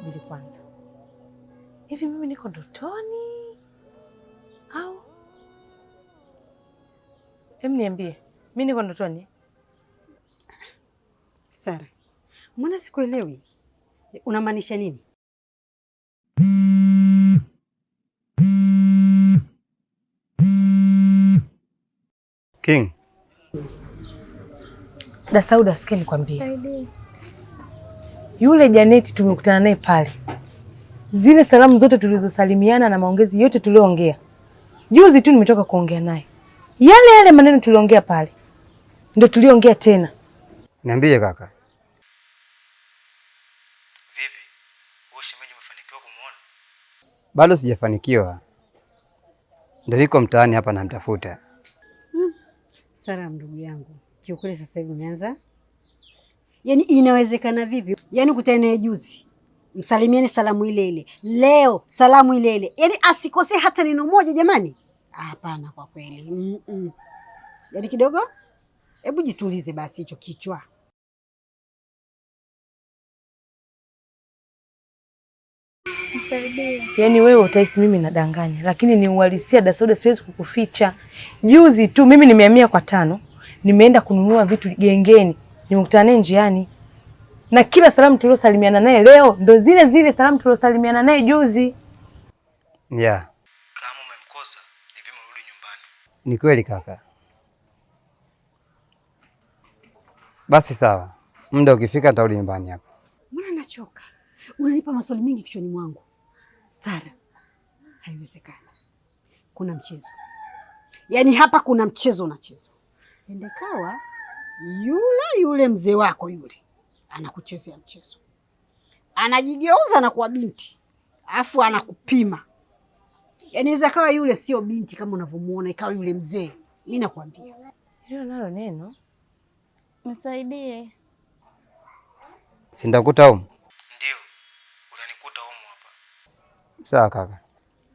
subiri kwanza. Hivi mimi niko ndotoni au? Hem, niambie, mimi niko ndotoni? Sara, mbona sikuelewi? Unamaanisha nini? King. Dasauda, sikia nikwambie. Yule Janeti tumekutana naye pale. Zile salamu zote tulizosalimiana na maongezi yote tulioongea. Juzi tu nimetoka kuongea naye. Yale maneno tuliongea pale ndio tuliongea tena. Niambie kaka. Vipi? Wewe shemeji umefanikiwa kumuona? Bado sijafanikiwa. Ndio yuko mtaani hapa namtafuta. Sara ndugu yangu, kiukweli sasa hivi umeanza. Yaani inawezekana vipi? Yaani kutana naye juzi, msalimieni salamu ile ile. Leo salamu ile ile. Yaani asikose hata neno moja jamani? Hapana kwa kweli. Yaani kidogo hebu jitulize basi hicho kichwa. Nisaidie. Yaani wewe utahisi mimi nadanganya, lakini ni uhalisia Dasauda, siwezi kukuficha. Juzi tu mimi nimehamia kwa 5, nimeenda kununua vitu gengeni, nimekutana naye njiani. Na kila salamu tuliosalimiana naye leo ndo zile zile salamu tuliosalimiana naye juzi. Yeah. Kama umemkosa, ni vyema urudi nyumbani. Ni kweli kaka. Basi sawa. Muda ukifika nitarudi nyumbani hapa. Mbona nachoka? Unanipa maswali mengi kichwani mwangu. Sara, haiwezekani. Kuna mchezo. Yaani hapa kuna mchezo unachezwa. Endekawa yule mzee wako yule anakuchezea mchezo. Anajigeuza na kuwa binti. Afu anakupima. Yaani inaweza kawa yule sio binti kama unavyomuona, ikawa yule mzee. Mimi nakwambia. Hilo nalo neno. Nisaidie. Sindakuta huko? Ndio. Utanikuta huko hapa. Sawa kaka.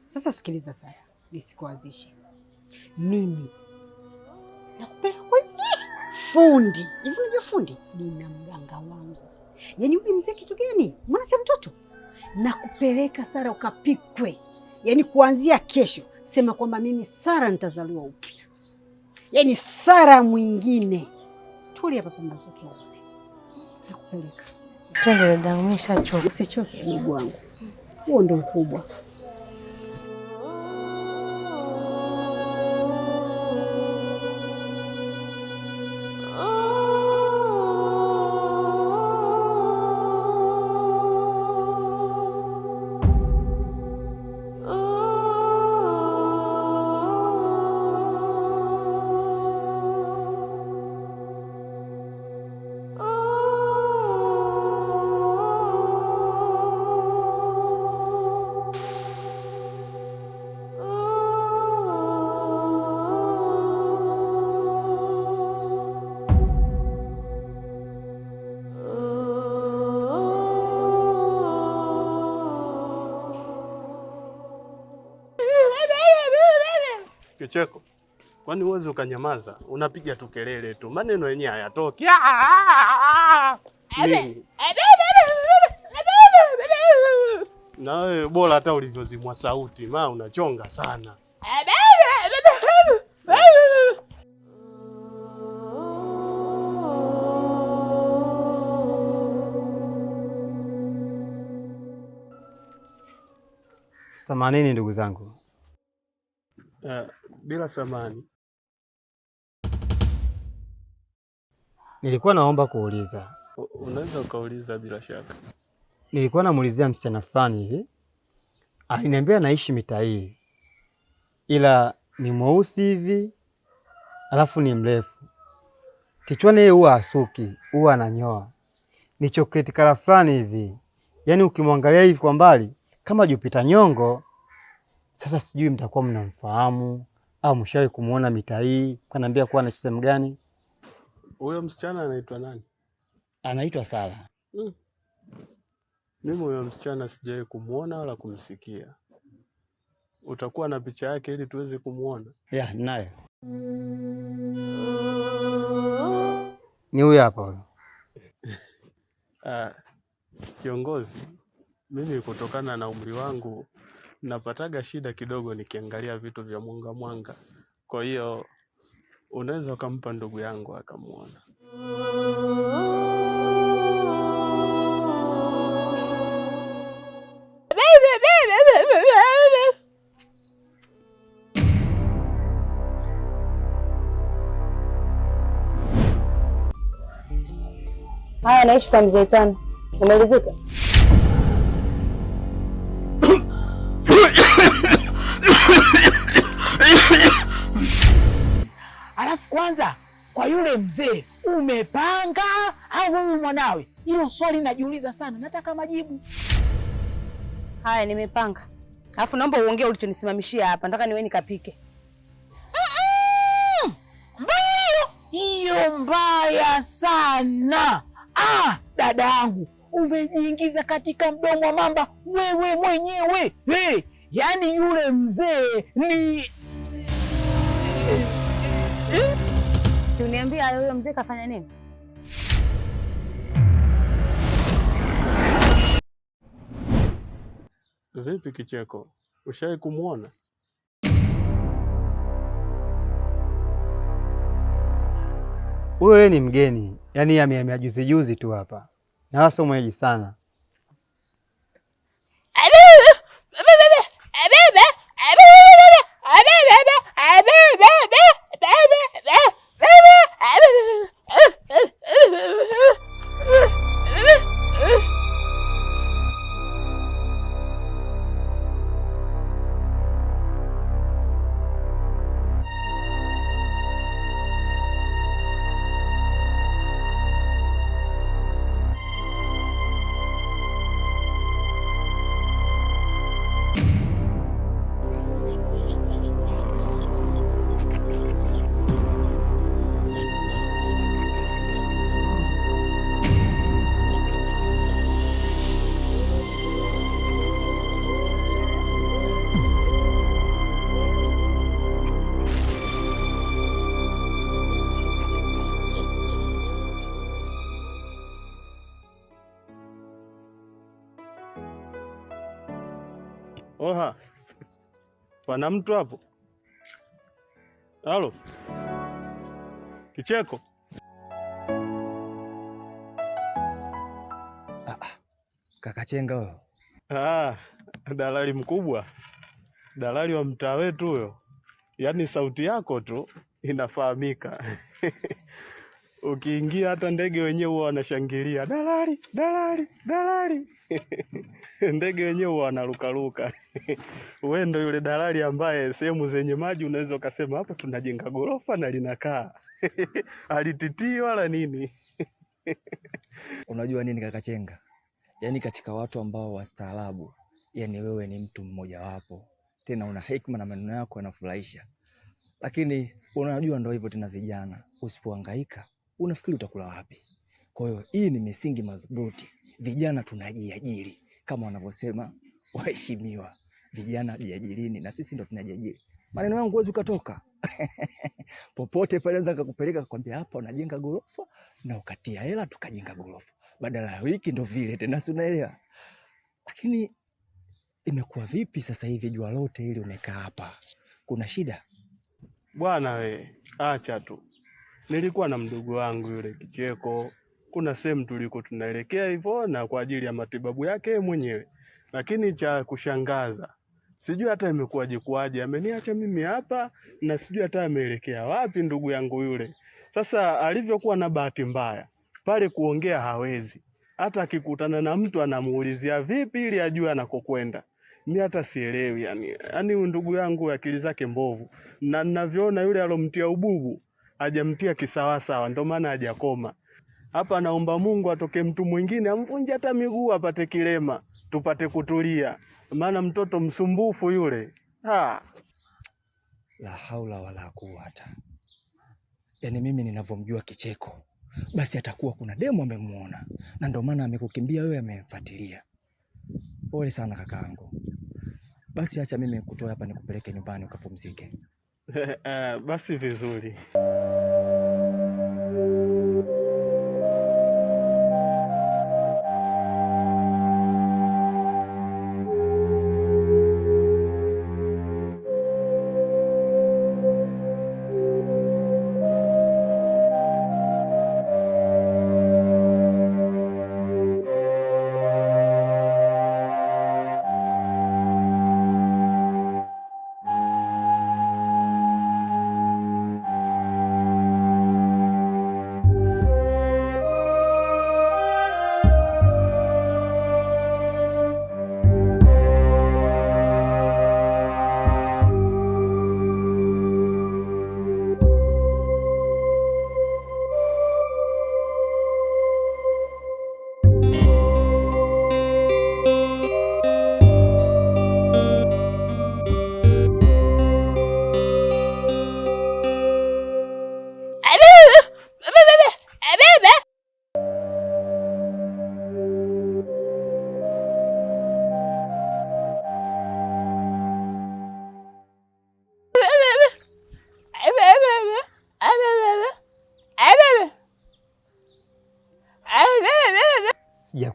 Sasa sikiliza Sara, nisikuazishe. Mimi nakupeleka kwa fundi. Hivi unajua fundi? Nina mganga wangu. Yaani yule mzee kitu gani? Mwana cha mtoto. Nakupeleka Sara ukapikwe. Yaani kuanzia kesho sema kwamba mimi Sara nitazaliwa upya. Yaani Sara mwingine. Tuli hapa pambazuke uone. Nakupeleka. Twende dadangu, nimeshachoka. Usichoke ndugu wangu. Huo ndio ukubwa. Kicheko. Kwani uwezi ukanyamaza? Unapiga tu kelele tu. Maneno yenyewe hayatoki. Na wewe bora hata ulivyozimwa sauti, maana unachonga sana. Samanini ndugu zangu. Bila samani. Nilikuwa naomba kuuliza. Unaweza ukauliza bila shaka. Nilikuwa namuulizia msichana fulani hivi. Aliniambia naishi mitaa hii. Ila ni mweusi hivi, alafu ni mrefu. Kichwani yeye huwa asuki, huwa ananyoa. Ni chocolate color fulani hivi. Yaani ukimwangalia hivi kwa mbali kama Jupiter Nyong'o. Sasa sijui mtakuwa mnamfahamu au mshawahi kumuona mitaa hii. Kaniambia kuwa anacheza mgani? Huyo msichana anaitwa nani? Anaitwa Sara. Mimi huyo msichana sijawahi kumuona wala kumsikia. Utakuwa na picha yake ili tuweze kumuona? Yeah, nayo. Ni huyo hapa huyo. Kiongozi, Mimi kutokana na umri wangu napataga shida kidogo nikiangalia vitu vya mwanga mwanga. Kwa hiyo unaweza ukampa ndugu yangu akamuona. Haya, naishi kwa mzee Tano. Umeelezeka? Alafu kwanza kwa yule mzee umepanga au wewe mwanawe? Hilo swali najiuliza sana, nataka majibu. Haya, nimepanga. Alafu naomba uongee ulichonisimamishia hapa. Nataka niwe nikapike. Mbaya hiyo, mbaya sana. Dadangu, umejiingiza katika mdomo wa mamba wewe mwenyewe. Yaani yule mzee ni Si uniambia huyo mzee kafanya nini? Vipi Kicheko? Ushawahi kumuona? Wewe ni mgeni, yaani amehamia juzi juzi tu hapa na wasa mwenyeji sana. Oha. Pana mtu hapo? Halo. Kicheko. Kaka Chenga huyo. Dalali mkubwa. Dalali wa mtaa wetu huyo. Yaani sauti yako tu inafahamika. Ukiingia hata ndege wenyewe huwa wanashangilia. Dalali, dalali, dalali. Ndege wenyewe huwa wanarukaruka. Wewe ndio yule dalali ambaye sehemu zenye maji unaweza ukasema hapa tunajenga gorofa na linakaa. Alititii wala nini? Unajua nini kaka Chenga? Yaani katika watu ambao wastaarabu, yaani wewe ni mtu mmoja wapo. Tena una hekima na maneno yako yanafurahisha. Lakini unajua ndio hivyo tena vijana, usipohangaika unafikiri utakula wapi? Kwa hiyo hii ni misingi madhubuti. Vijana tunajiajiri kama wanavyosema waheshimiwa. Vijana jiajirini na sisi ndo tunajiajiri. Maneno yangu huwezi ukatoka. Popote pale naweza kukupeleka kukwambia hapa unajenga gorofa na ukatia hela tukajenga gorofa. Badala ya wiki ndo vile tena si unaelewa. Lakini imekuwa vipi sasa hivi jua lote ili umekaa hapa? Kuna shida? Bwana we, acha tu. Nilikuwa na mdogo wangu yule Kicheko. Kuna sehemu tuliko tunaelekea hivyo na kwa ajili ya matibabu yake mwenyewe. Lakini cha kushangaza, sijui hata imekuwaje kuaje, ameniacha mimi hapa na sijui hata ameelekea wapi ndugu yangu yule. Sasa alivyokuwa na bahati mbaya, pale kuongea hawezi. Hata akikutana na mtu anamuulizia vipi ili ajue anakokwenda. Mimi hata sielewi yani. Yaani ndugu yangu akili zake mbovu. Na ninavyoona yule alomtia ububu, hajamtia kisawasawa, ndio maana hajakoma. Hapa naomba Mungu atoke mtu mwingine amvunje hata miguu apate kilema, tupate kutulia. Maana mtoto msumbufu yule. La haula wala quwata. Yaani mimi ninavyomjua Kicheko, basi atakuwa kuna demu amemuona na ndio maana amekukimbia wewe, amemfuatilia. Pole sana kakaangu. Basi acha mimi kutoa hapa nikupeleke nyumbani ukapumzike. Basi vizuri.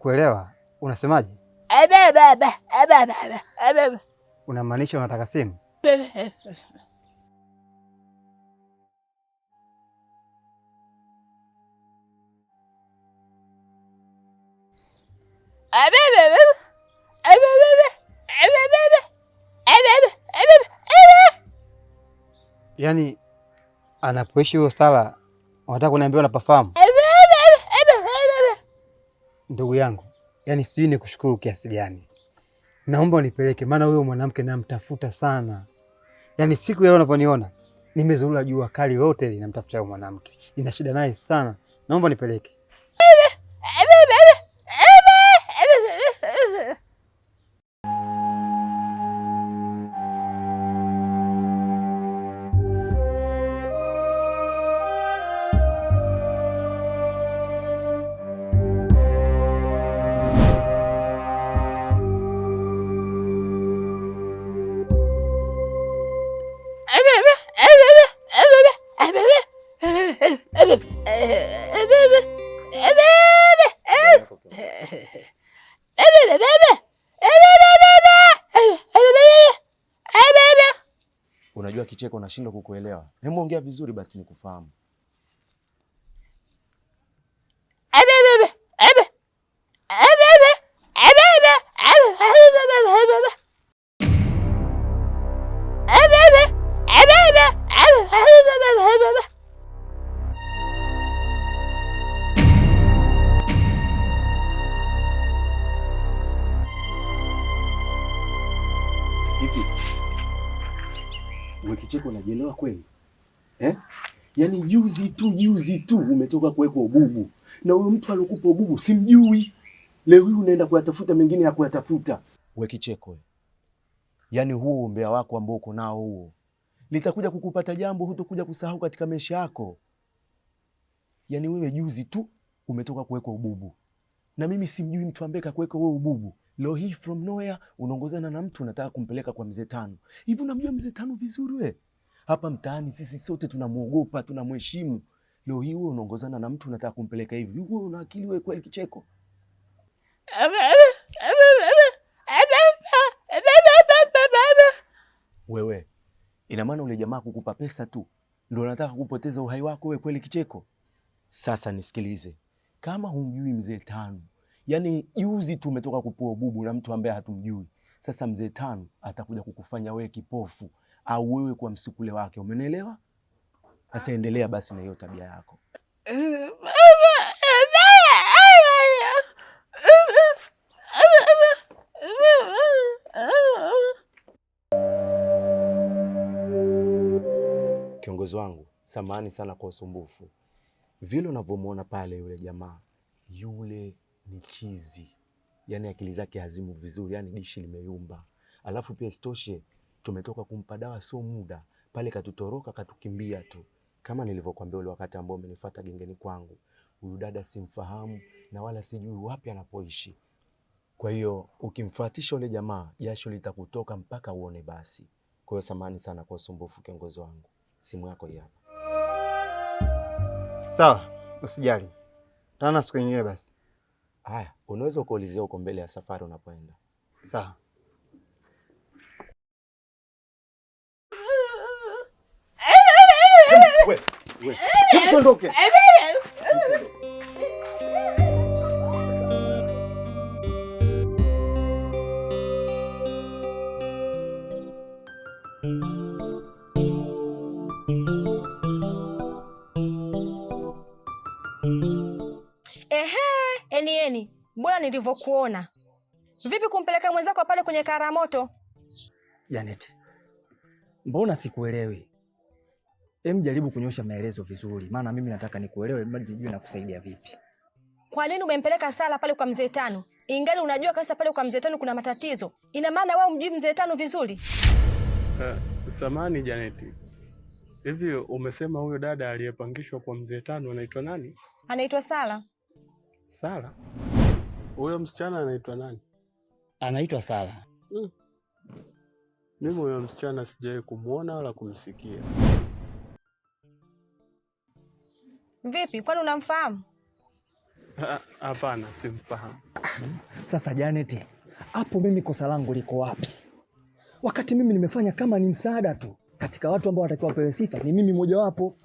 Sijakuelewa. Unasemaje? Unamaanisha unataka simu? Yaani anapoishi huyo Sala, unataka kuniambia unapafahamu? Ndugu yangu, yaani sijui ni kushukuru kiasi gani. Naomba unipeleke, maana huyo mwanamke namtafuta sana. Yaani siku leo unavyoniona nimezurura jua kali lote linamtafuta huyo mwanamke. Nina shida naye sana. Naomba unipeleke. Unajua kicheko nashindwa kukuelewa. Hebu ongea vizuri basi nikufahamu. Hivi wewe kicheko unajielewa kweli? Yaani juzi tu umetoka kuwekwa ububu. Na huyo mtu aliyokupa ububu simjui. Leo hii unaenda kuyatafuta mengine ya kuyatafuta. Wewe kicheko. Yaani huo umbea wako ambao uko nao huo litakuja kukupata jambo hutokuja kusahau katika maisha yako. Yaani wewe juzi tu umetoka kuwekwa ububu. Na mimi simjui mtu ambaye kakuweka wewe ububu. Leo hii from nowhere unaongozana na mtu unataka kumpeleka kwa mzee Tano. Hivi unamjua mzee Tano vizuri we? Hapa mtaani sisi sote tunamuogopa, tunamheshimu. Leo hii wewe unaongozana na mtu unataka kumpeleka hivi. Wewe una akili wewe kweli kicheko? Wewe, ina maana ule jamaa kukupa pesa tu ndio unataka kupoteza uhai wako wewe kweli kicheko? Sasa nisikilize. Kama humjui mzee Tano, yaani juzi tu umetoka kupewa bubu na mtu ambaye hatumjui. Sasa mzee Tano atakuja kukufanya wewe kipofu au wewe kwa msukule wake. Umenielewa? Sasa endelea basi na hiyo tabia yako. Kiongozi wangu, samahani sana kwa usumbufu. Vile unavyomuona pale yule jamaa, yule ni chizi. Yaani akili zake hazimu vizuri, yaani dishi limeyumba. Alafu pia isitoshe tumetoka kumpa dawa sio muda. Pale katutoroka katukimbia tu. Kama nilivyokuambia ule wakati ambao umenifuata gengeni kwangu. Huyu dada simfahamu na wala sijui wapi anapoishi. Kwa hiyo ukimfuatisha ule jamaa, jasho litakutoka mpaka uone basi. Kwa hiyo samahani sana kwa usumbufu kiongozi wangu. Simu yako hii hapa. Sawa, usijali. Tana siku nyingine basi. Haya, unaweza kuulizia uko mbele ya safari unapoenda. Sawa. Wewe. Tuondoke. Eni, mbona nilivyokuona? Vipi kumpeleka mwenzako pale kwenye karamoto? Janet, mbona sikuelewi? Jaribu kunyosha maelezo vizuri, maana mimi nataka nikuelewe ili nijue nakusaidia vipi. Kwa nini umempeleka Sala pale kwa mzee Tano? Ingali unajua kabisa pale kwa mzee Tano kuna matatizo. Ina maana wewe umjui mzee Tano vizuri? Samahani Janet. Hivi umesema huyo dada aliyepangishwa kwa mzee Tano anaitwa nani? Anaitwa Sala. Sala? Huyo msichana anaitwa nani? Anaitwa Sala. Mimi huyo msichana sijawahi kumuona wala kumsikia. Vipi? Kwani unamfahamu? Hapana, simfahamu. Sasa Janet, hapo mimi kosa langu liko wapi? Wakati mimi nimefanya kama ni msaada tu. Katika watu ambao watakiwa wapewe sifa ni mimi mojawapo.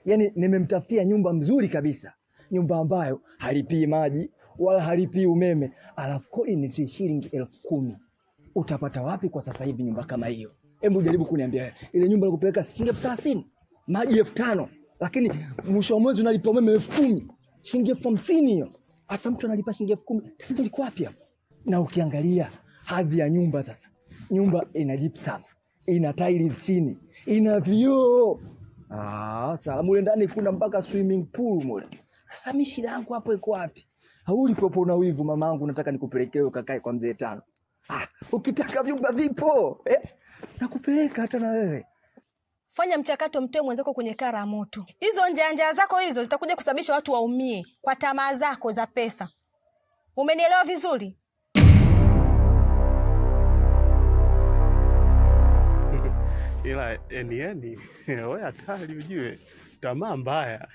Yaani nimemtafutia nyumba mzuri kabisa. Nyumba ambayo halipii maji wala halipii umeme. Alafu kodi ni shilingi 10,000. Utapata wapi kwa sasa hivi nyumba kama hiyo? Hebu jaribu kuniambia ile nyumba nakupeleka shilingi 30,000, maji 5,000, lakini mwisho wa mwezi unalipa umeme 10,000, shilingi 50,000 hiyo. Asa mtu analipa shilingi 10,000. Tatizo liko wapi hapo? Na ukiangalia hadhi ya nyumba sasa. Nyumba ina gypsum, ina tiles chini, ina vioo. Sasa mule ndani kuna mpaka swimming pool mule. Sasa mimi shida yangu hapo iko wapi? Hauli kuwepo na wivu mamangu, nataka nikupelekee ukakae kwa mzee Tano. Ukitaka vyumba vipo, nakupeleka hata na wewe. Fanya mchakato, mtoe mwenzako kwenye kara ya moto. Hizo njanja zako hizo zitakuja kusababisha watu waumie kwa tamaa zako za pesa. Umenielewa vizuri? Ila eni wewe hatari ujue, tamaa mbaya.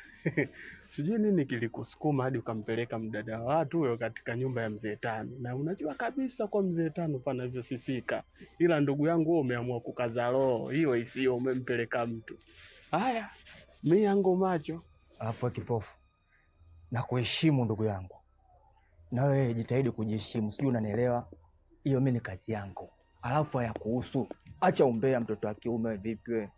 Sijui nini kilikusukuma hadi ukampeleka mdada wa watu huyo katika nyumba ya mzee Tano. Na unajua kabisa kwa mzee Tano panavyosifika. Ila ndugu yangu wewe umeamua kukaza roho. Hiyo isiyo umempeleka mtu. Haya, mimi yangu macho. Alafu kipofu. Na kuheshimu ndugu yangu. Na wewe jitahidi kujiheshimu. Sijui unanielewa? Hiyo mimi ni kazi yangu. Alafu haya kuhusu. Acha umbea mtoto wa kiume vipi wewe?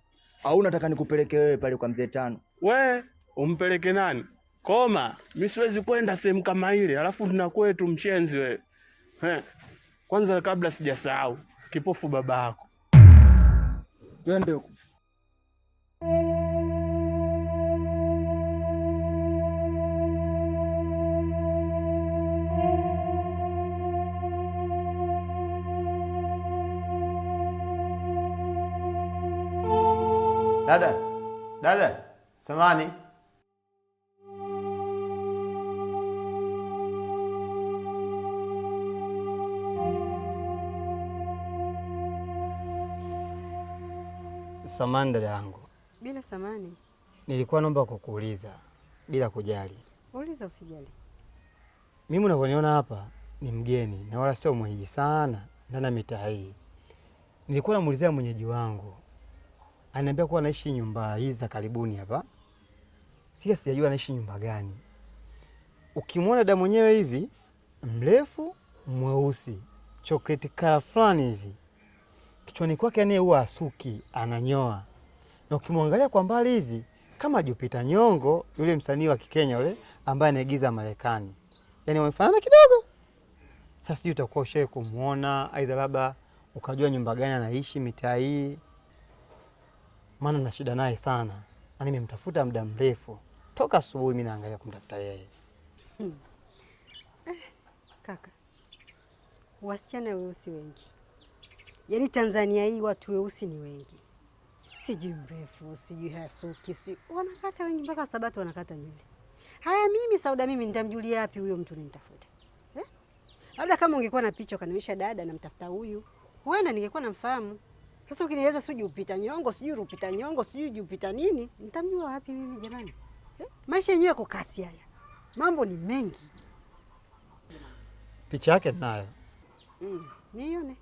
Au unataka nikupeleke wewe pale kwa mzee Tano? We, umpeleke nani? Koma, mimi siwezi kwenda sehemu kama ile. Alafu tuna kwetu mshenzi wewe. Kwanza kabla sijasahau, kipofu baba yako. Twende huko. Dada, samani. Samani dada yangu. Bila samani. Nilikuwa naomba kukuuliza bila kujali. Uliza usijali. Mimi unavyoniona hapa ni mgeni na wala sio mwenyeji sana ndani ya mitaa hii. Nilikuwa namuulizia mwenyeji wangu. Ananiambia kuwa anaishi nyumba hizi za karibuni hapa. Sijajua anaishi nyumba gani. Ukimwona dada mwenyewe hivi, mrefu, mweusi, chocolate color fulani hivi. Kichwani kwake yani huwa asuki, ananyoa. Na ukimwangalia kwa mbali hivi, kama Jupiter Nyong'o, yule msanii wa Kikenya yule ambaye anaigiza Marekani. Yaani wamefanana kidogo. Sasa sijui utakuwa ushawahi kumuona, aidha labda ukajua nyumba gani anaishi mitaa hii. Maana na shida naye sana. Na nimemtafuta muda mrefu. Toka asubuhi mimi naangalia kumtafuta yeye. Kaka. Wasichana weusi wengi. Yaani Tanzania hii watu weusi ni wengi. Sijui mrefu, sijui hasuki, sijui wanakata wengi mpaka Sabato wanakata nywele. Haya mimi Sauda mimi nitamjulia wapi huyo mtu nimtafuta? Labda kama ungekuwa na picha kanionyesha dada namtafuta huyu, huenda ningekuwa namfahamu. Sasa ukinieleza sijui Jupiter Nyong'o, sijui Rupita Nyong'o, sijui Jupiter nini, nitamjua wapi mimi jamani? Maisha yenyewe yako kasi haya. Mambo ni mengi. Picha yake nayo. Nione.